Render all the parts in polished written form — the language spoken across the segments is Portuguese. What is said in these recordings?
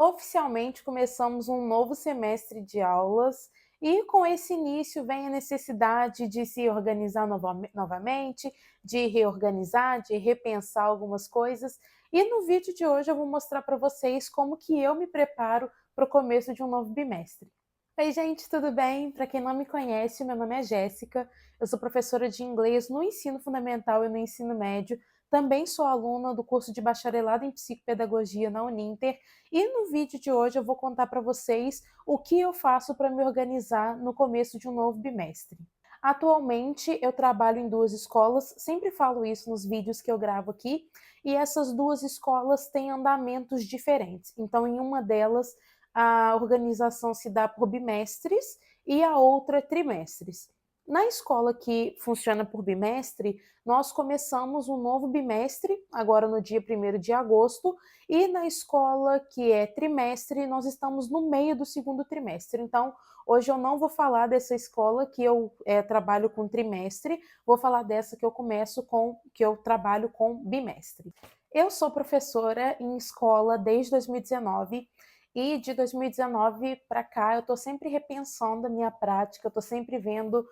Oficialmente começamos um novo semestre de aulas e com esse início vem a necessidade de se organizar novamente, de reorganizar, de repensar algumas coisas. E no vídeo de hoje eu vou mostrar para vocês como que eu me preparo para o começo de um novo bimestre. Oi, gente, tudo bem? Para quem não me conhece, meu nome é Jéssica, eu sou professora de inglês no ensino fundamental e no ensino médio, também sou aluna do curso de bacharelado em psicopedagogia na Uninter e no vídeo de hoje eu vou contar para vocês o que eu faço para me organizar no começo de um novo bimestre. Atualmente eu trabalho em duas escolas, sempre falo isso nos vídeos que eu gravo aqui, e essas duas escolas têm andamentos diferentes. Então, em uma delas, a organização se dá por bimestres e a outra trimestres. Na escola que funciona por bimestre, nós começamos um novo bimestre, agora no dia 1º de agosto, e na escola que é trimestre, nós estamos no meio do segundo trimestre. Então, hoje eu não vou falar dessa escola que eu trabalho com trimestre, vou falar dessa que eu trabalho com bimestre. Eu sou professora em escola desde 2019 e de 2019 para cá eu estou sempre repensando a minha prática, eu estou sempre vendo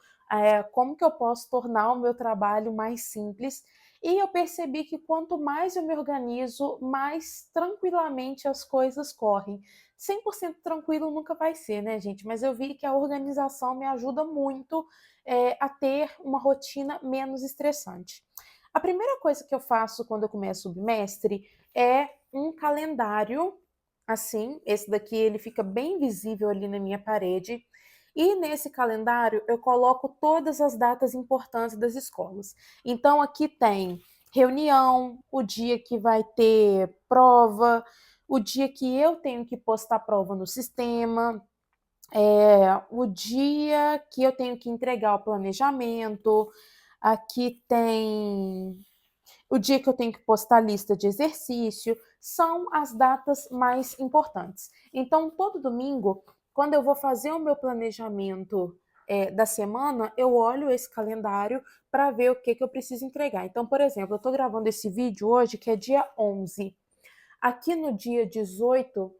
como que eu posso tornar o meu trabalho mais simples. E eu percebi que quanto mais eu me organizo, mais tranquilamente as coisas correm. 100% tranquilo nunca vai ser, né, gente? Mas eu vi que a organização me ajuda muito a ter uma rotina menos estressante. A primeira coisa que eu faço quando eu começo o bimestre é um calendário, assim, esse daqui ele fica bem visível ali na minha parede, e nesse calendário eu coloco todas as datas importantes das escolas. Então aqui tem reunião, o dia que vai ter prova, o dia que eu tenho que postar prova no sistema, o dia que eu tenho que entregar o planejamento, aqui tem o dia que eu tenho que postar a lista de exercício, são as datas mais importantes. Então, todo domingo, quando eu vou fazer o meu planejamento da semana, eu olho esse calendário para ver o que eu preciso entregar. Então, por exemplo, eu estou gravando esse vídeo hoje, que é dia 11. Aqui no dia 18,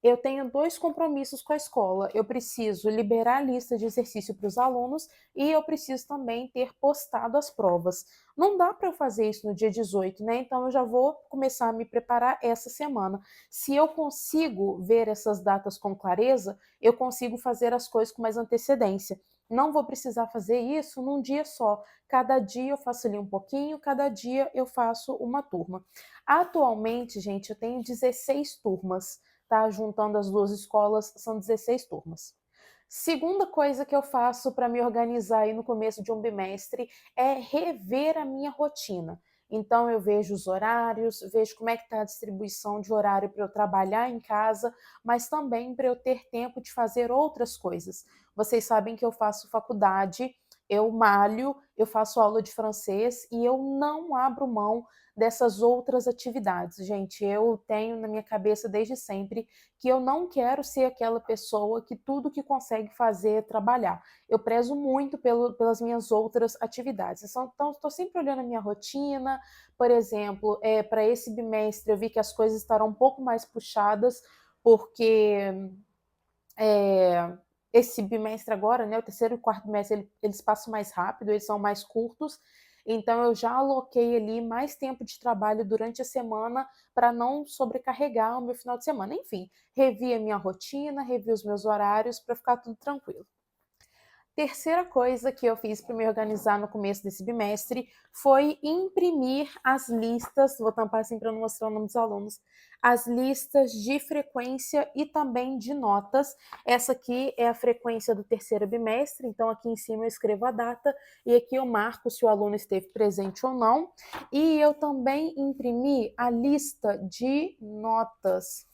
eu tenho dois compromissos com a escola. Eu preciso liberar a lista de exercício para os alunos e eu preciso também ter postado as provas. Não dá para eu fazer isso no dia 18, né? Então eu já vou começar a me preparar essa semana. Se eu consigo ver essas datas com clareza, eu consigo fazer as coisas com mais antecedência. Não vou precisar fazer isso num dia só. Cada dia eu faço ali um pouquinho, cada dia eu faço uma turma. Atualmente, gente, eu tenho 16 turmas, tá? Juntando as duas escolas, são 16 turmas. Segunda coisa que eu faço para me organizar aí no começo de um bimestre é rever a minha rotina. Então eu vejo os horários, vejo como é que está a distribuição de horário para eu trabalhar em casa, mas também para eu ter tempo de fazer outras coisas. Vocês sabem que eu faço faculdade, eu malho, eu faço aula de francês e eu não abro mão dessas outras atividades. Gente, eu tenho na minha cabeça desde sempre que eu não quero ser aquela pessoa que tudo que consegue fazer é trabalhar. Eu prezo muito pelas minhas outras atividades. Então, estou sempre olhando a minha rotina. Por exemplo, para esse bimestre eu vi que as coisas estarão um pouco mais puxadas, porque esse bimestre agora, né, o terceiro e quarto bimestre, eles passam mais rápido, eles são mais curtos, então eu já aloquei ali mais tempo de trabalho durante a semana para não sobrecarregar o meu final de semana. Enfim, revi a minha rotina, revi os meus horários para ficar tudo tranquilo. Terceira coisa que eu fiz para me organizar no começo desse bimestre foi imprimir as listas, vou tampar assim para não mostrar o nome dos alunos, as listas de frequência e também de notas. Essa aqui é a frequência do terceiro bimestre, então aqui em cima eu escrevo a data e aqui eu marco se o aluno esteve presente ou não. E eu também imprimi a lista de notas.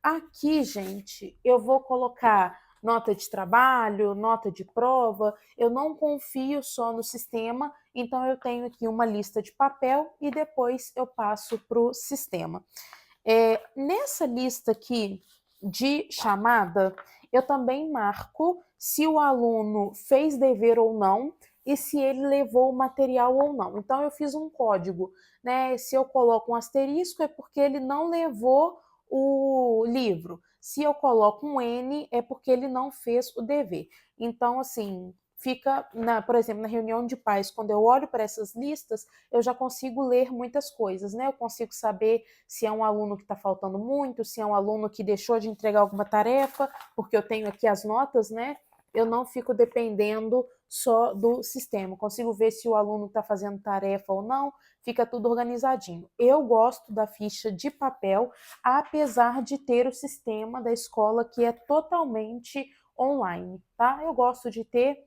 Aqui, gente, eu vou colocar nota de trabalho, nota de prova. Eu não confio só no sistema, então eu tenho aqui uma lista de papel e depois eu passo para o sistema. Nessa lista aqui de chamada, eu também marco se o aluno fez dever ou não e se ele levou o material ou não. Então, eu fiz um código, né? Se eu coloco um asterisco, é porque ele não levou o livro. Se eu coloco um N, é porque ele não fez o dever. Então, assim, fica, por exemplo, na reunião de pais, quando eu olho para essas listas, eu já consigo ler muitas coisas, né? Eu consigo saber se é um aluno que está faltando muito, se é um aluno que deixou de entregar alguma tarefa, porque eu tenho aqui as notas, né? Eu não fico dependendo só do sistema. Consigo ver se o aluno está fazendo tarefa ou não, fica tudo organizadinho. Eu gosto da ficha de papel, apesar de ter o sistema da escola que é totalmente online, tá? Eu gosto de ter,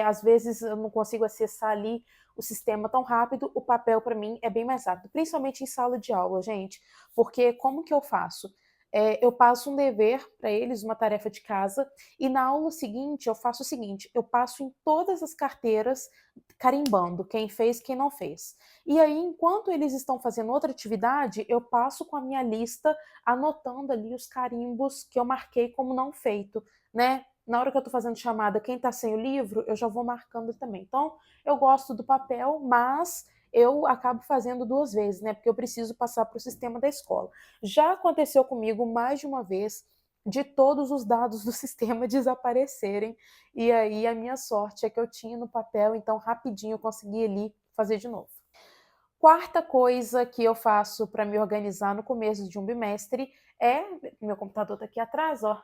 às vezes eu não consigo acessar ali o sistema tão rápido, o papel para mim é bem mais rápido, principalmente em sala de aula, gente, porque como que eu faço? Eu passo um dever para eles, uma tarefa de casa, e na aula seguinte eu faço o seguinte: eu passo em todas as carteiras carimbando quem fez, quem não fez. E aí, enquanto eles estão fazendo outra atividade, eu passo com a minha lista, anotando ali os carimbos que eu marquei como não feito, né? Na hora que eu estou fazendo chamada, quem está sem o livro, eu já vou marcando também. Então, eu gosto do papel, mas eu acabo fazendo duas vezes, né? Porque eu preciso passar para o sistema da escola. Já aconteceu comigo mais de uma vez de todos os dados do sistema desaparecerem, e aí a minha sorte é que eu tinha no papel, então rapidinho eu consegui ali fazer de novo. Quarta coisa que eu faço para me organizar no começo de um bimestre é, meu computador está aqui atrás, ó,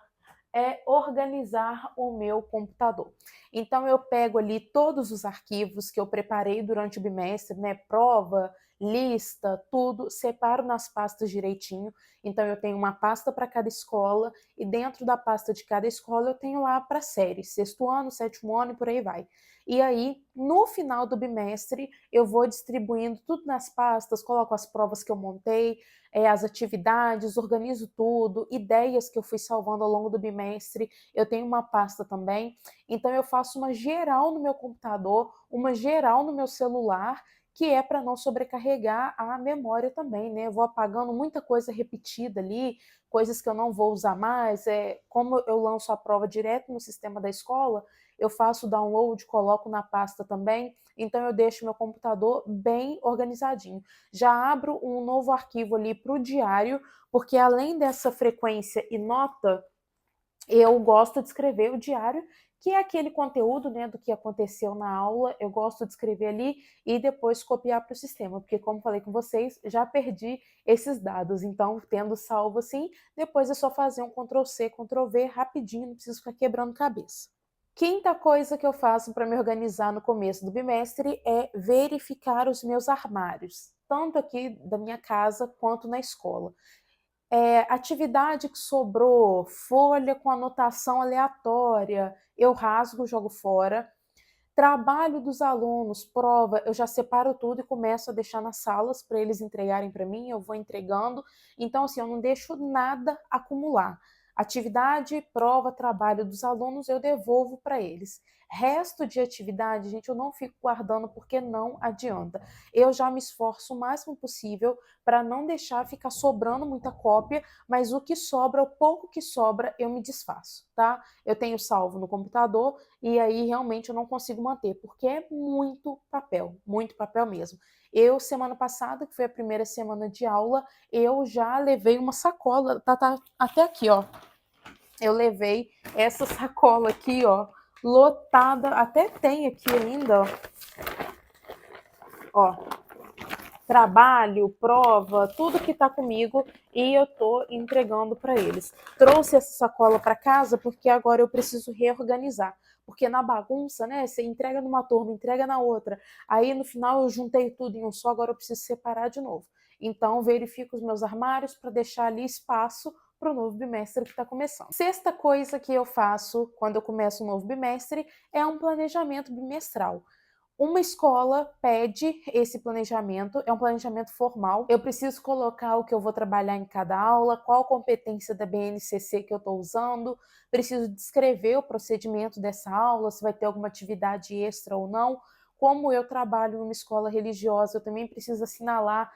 é organizar o meu computador. Então eu pego ali todos os arquivos que eu preparei durante o bimestre, né, prova, lista, tudo, separo nas pastas direitinho. Então eu tenho uma pasta para cada escola e dentro da pasta de cada escola eu tenho lá para série, sexto ano, sétimo ano e por aí vai. E aí, no final do bimestre, eu vou distribuindo tudo nas pastas, coloco as provas que eu montei, as atividades, organizo tudo, ideias que eu fui salvando ao longo do bimestre, eu tenho uma pasta também. Então eu faço uma geral no meu computador, uma geral no meu celular, que é para não sobrecarregar a memória também, né? Eu vou apagando muita coisa repetida ali, coisas que eu não vou usar mais. Como eu lanço a prova direto no sistema da escola, eu faço o download, coloco na pasta também, então eu deixo meu computador bem organizadinho. Já abro um novo arquivo ali para o diário, porque além dessa frequência e nota, eu gosto de escrever o diário, que é aquele conteúdo, né, do que aconteceu na aula, eu gosto de escrever ali e depois copiar para o sistema, porque como falei com vocês, já perdi esses dados, então tendo salvo assim, depois é só fazer um Ctrl+C, Ctrl+V rapidinho, não preciso ficar quebrando cabeça. Quinta coisa que eu faço para me organizar no começo do bimestre é verificar os meus armários, tanto aqui da minha casa quanto na escola. Atividade que sobrou, folha com anotação aleatória, eu rasgo, jogo fora. Trabalho dos alunos, prova, eu já separo tudo e começo a deixar nas salas para eles entregarem para mim, eu vou entregando. Então, assim, eu não deixo nada acumular. Atividade, prova, trabalho dos alunos, eu devolvo para eles. Resto de atividade, gente, eu não fico guardando porque não adianta. Eu já me esforço o máximo possível para não deixar ficar sobrando muita cópia, mas o que sobra, o pouco que sobra, eu me desfaço, tá? Eu tenho salvo no computador e aí realmente eu não consigo manter, porque é muito papel mesmo. Eu, semana passada, que foi a primeira semana de aula, eu já levei uma sacola, tá até aqui, ó. Eu levei essa sacola aqui, ó, lotada, até tem aqui ainda, ó, trabalho, prova, tudo que tá comigo e eu tô entregando para eles. Trouxe essa sacola para casa porque agora eu preciso reorganizar. Porque na bagunça, né, você entrega numa turma, entrega na outra. Aí no final eu juntei tudo em um só, agora eu preciso separar de novo. Então verifico os meus armários para deixar ali espaço para o novo bimestre que está começando. Sexta coisa que eu faço quando eu começo um novo bimestre é um planejamento bimestral. Uma escola pede esse planejamento, é um planejamento formal. Eu preciso colocar o que eu vou trabalhar em cada aula, qual competência da BNCC que eu estou usando, preciso descrever o procedimento dessa aula, se vai ter alguma atividade extra ou não. Como eu trabalho numa escola religiosa, eu também preciso assinalar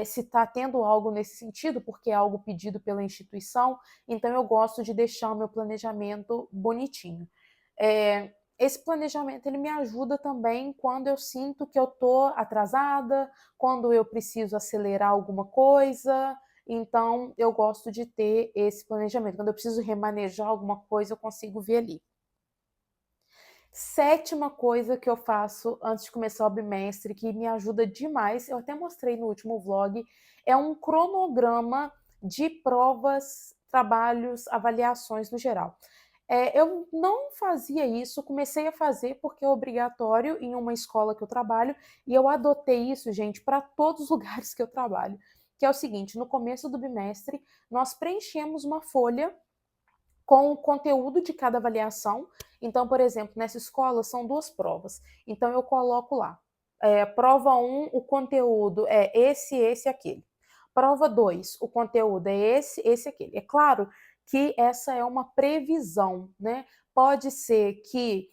se está tendo algo nesse sentido, porque é algo pedido pela instituição. Então, eu gosto de deixar o meu planejamento bonitinho. Esse planejamento ele me ajuda também quando eu sinto que eu estou atrasada, quando eu preciso acelerar alguma coisa. então eu gosto de ter esse planejamento. Quando eu preciso remanejar alguma coisa, eu consigo ver ali. Sétima coisa que eu faço antes de começar o bimestre, que me ajuda demais, eu até mostrei no último vlog, é um cronograma de provas, trabalhos, avaliações no geral. Eu não fazia isso, comecei a fazer porque é obrigatório em uma escola que eu trabalho, e eu adotei isso, gente, para todos os lugares que eu trabalho, que é o seguinte: no começo do bimestre, nós preenchemos uma folha com o conteúdo de cada avaliação. Então, por exemplo, nessa escola são 2 provas. Então, eu coloco lá, prova 1, o conteúdo é esse, aquele. Prova 2, o conteúdo é esse, aquele. É claro que essa é uma previsão, né? Pode ser que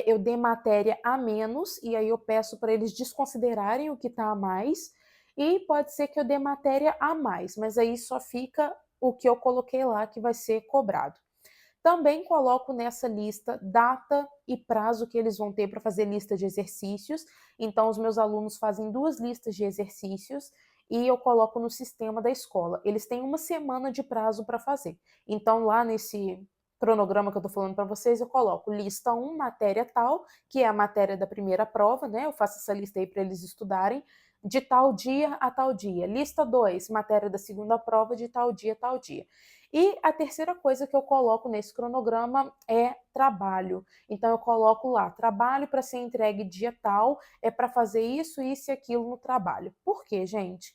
eu dê matéria a menos, e aí eu peço para eles desconsiderarem o que está a mais, e pode ser que eu dê matéria a mais, mas aí só fica o que eu coloquei lá que vai ser cobrado. Também coloco nessa lista data e prazo que eles vão ter para fazer lista de exercícios. Então, os meus alunos fazem 2 listas de exercícios e eu coloco no sistema da escola. Eles têm 1 semana de prazo para fazer. Então, lá nesse cronograma que eu estou falando para vocês, eu coloco lista 1, matéria tal, que é a matéria da primeira prova, né? Eu faço essa lista aí para eles estudarem, de tal dia a tal dia. Lista 2, matéria da segunda prova, de tal dia a tal dia. E a terceira coisa que eu coloco nesse cronograma é trabalho. Então eu coloco lá, trabalho para ser entregue dia tal, é para fazer isso, isso e aquilo no trabalho. Por quê, gente?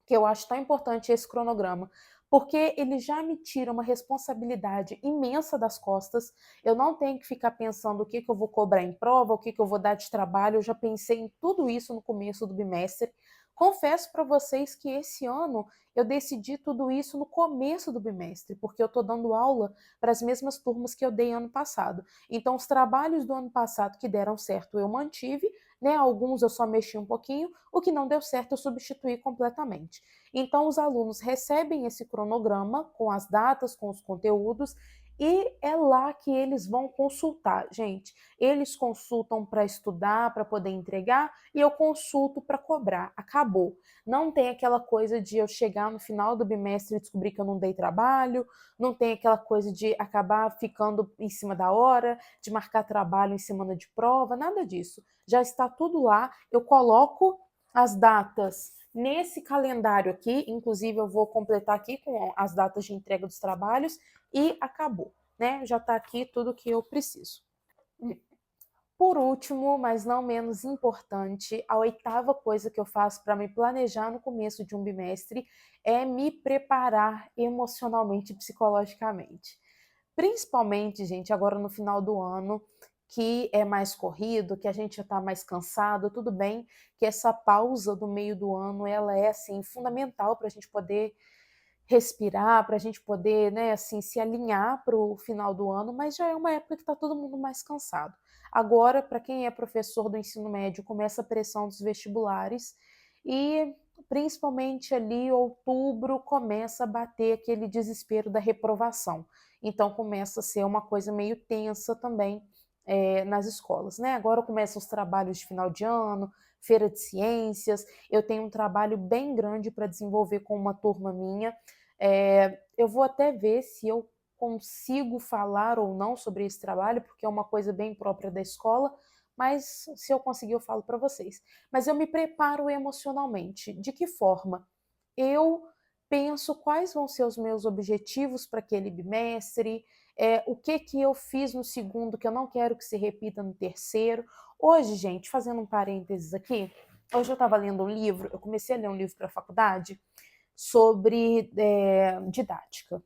Que eu acho tão importante esse cronograma, porque ele já me tira uma responsabilidade imensa das costas. Eu não tenho que ficar pensando o que eu vou cobrar em prova, o que eu vou dar de trabalho. Eu já pensei em tudo isso no começo do bimestre. Confesso para vocês que esse ano eu decidi tudo isso no começo do bimestre, porque eu estou dando aula para as mesmas turmas que eu dei ano passado. Então, os trabalhos do ano passado que deram certo eu mantive, né? Alguns eu só mexi um pouquinho, o que não deu certo eu substituí completamente. Então, os alunos recebem esse cronograma com as datas, com os conteúdos, e é lá que eles vão consultar. Gente, eles consultam para estudar, para poder entregar, e eu consulto para cobrar. Acabou. Não tem aquela coisa de eu chegar no final do bimestre e descobrir que eu não dei trabalho, não tem aquela coisa de acabar ficando em cima da hora, de marcar trabalho em semana de prova, nada disso. Já está tudo lá, eu coloco as datas nesse calendário aqui, inclusive eu vou completar aqui com as datas de entrega dos trabalhos e acabou, né? Já está aqui tudo que eu preciso. Por último, mas não menos importante, a 8ª coisa que eu faço para me planejar no começo de um bimestre é me preparar emocionalmente e psicologicamente. Principalmente, gente, agora no final do ano, que é mais corrido, que a gente já está mais cansado, tudo bem que essa pausa do meio do ano, ela é, assim, fundamental para a gente poder respirar, para a gente poder, né, assim, se alinhar para o final do ano, mas já é uma época que está todo mundo mais cansado. Agora, para quem é professor do ensino médio, começa a pressão dos vestibulares e principalmente ali outubro começa a bater aquele desespero da reprovação. Então começa a ser uma coisa meio tensa também nas escolas, né? Agora começam os trabalhos de final de ano, feira de ciências. Eu tenho um trabalho bem grande para desenvolver com uma turma minha. Eu vou até ver se eu consigo falar ou não sobre esse trabalho, porque é uma coisa bem própria da escola, mas se eu conseguir eu falo para vocês. Mas eu me preparo emocionalmente. De que forma? Eu penso quais vão ser os meus objetivos para aquele bimestre, o que eu fiz no segundo que eu não quero que se repita no terceiro. Hoje, gente, fazendo um parênteses aqui, hoje eu estava lendo um livro, eu comecei a ler um livro para a faculdade sobre didática.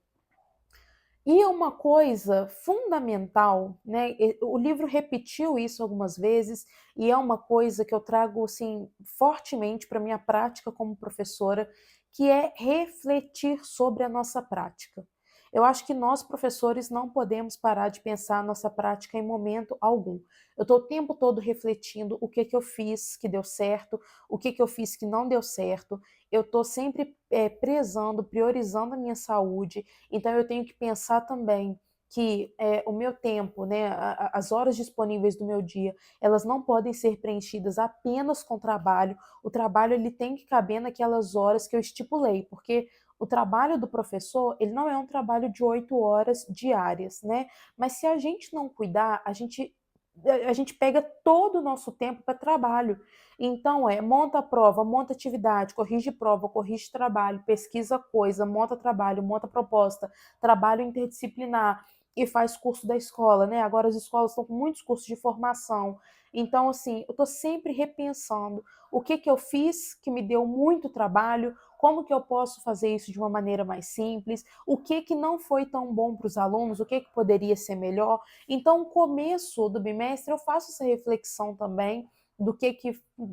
E é uma coisa fundamental, né? O livro repetiu isso algumas vezes e é uma coisa que eu trago assim fortemente para minha prática como professora, que é refletir sobre a nossa prática. Eu acho que nós, professores, não podemos parar de pensar a nossa prática em momento algum. Eu estou o tempo todo refletindo o que eu fiz que deu certo, o que eu fiz que não deu certo. Eu estou sempre prezando, priorizando a minha saúde. Então eu tenho que pensar também que o meu tempo, né, as horas disponíveis do meu dia, elas não podem ser preenchidas apenas com trabalho. O trabalho ele tem que caber naquelas horas que eu estipulei, porque o trabalho do professor, ele não é um trabalho de 8 horas diárias, né? Mas se a gente não cuidar, a gente pega todo o nosso tempo para trabalho. Então, monta a prova, monta atividade, corrige prova, corrige trabalho, pesquisa coisa, monta trabalho, monta proposta, trabalho interdisciplinar e faz curso da escola, né? Agora as escolas estão com muitos cursos de formação. Então, assim, eu estou sempre repensando o que que eu fiz que me deu muito trabalho, como que eu posso fazer isso de uma maneira mais simples, o que que não foi tão bom para os alunos, o que que poderia ser melhor. Então, no começo do bimestre, eu faço essa reflexão também do que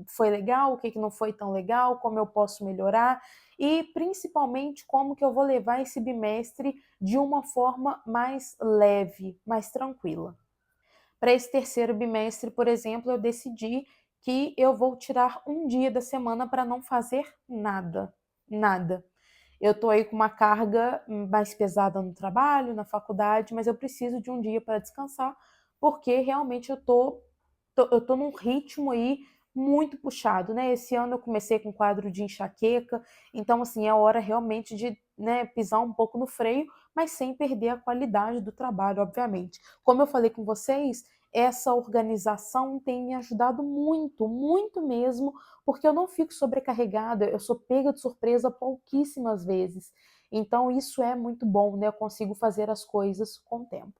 foi legal, o que não foi tão legal, como eu posso melhorar e principalmente como que eu vou levar esse bimestre de uma forma mais leve, mais tranquila. Para esse terceiro bimestre, por exemplo, eu decidi que eu vou tirar um dia da semana para não fazer nada, nada. Eu estou aí com uma carga mais pesada no trabalho, na faculdade, mas eu preciso de um dia para descansar, porque realmente eu tô num ritmo aí muito puxado, né? Esse ano eu comecei com quadro de enxaqueca, então assim, é hora realmente de, né, pisar um pouco no freio, mas sem perder a qualidade do trabalho, obviamente. Como eu falei com vocês, essa organização tem me ajudado muito, muito mesmo, porque eu não fico sobrecarregada, eu sou pega de surpresa pouquíssimas vezes. Então isso é muito bom, né? Eu consigo fazer as coisas com o tempo.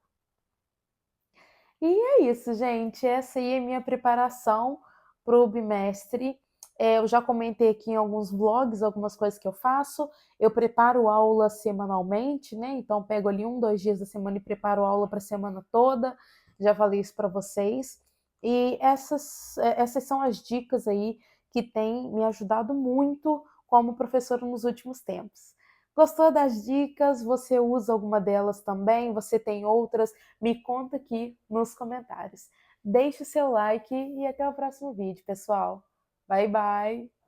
E é isso, gente. Essa aí é a minha preparação para o bimestre. Eu já comentei aqui em alguns vlogs algumas coisas que eu faço. Eu preparo aula semanalmente, né? Então, pego ali 1, 2 dias da semana e preparo aula para a semana toda. Já falei isso para vocês. E essas são as dicas aí que têm me ajudado muito como professora nos últimos tempos. Gostou das dicas? Você usa alguma delas também? Você tem outras? Me conta aqui nos comentários. Deixe o seu like e até o próximo vídeo, pessoal. Bye, bye!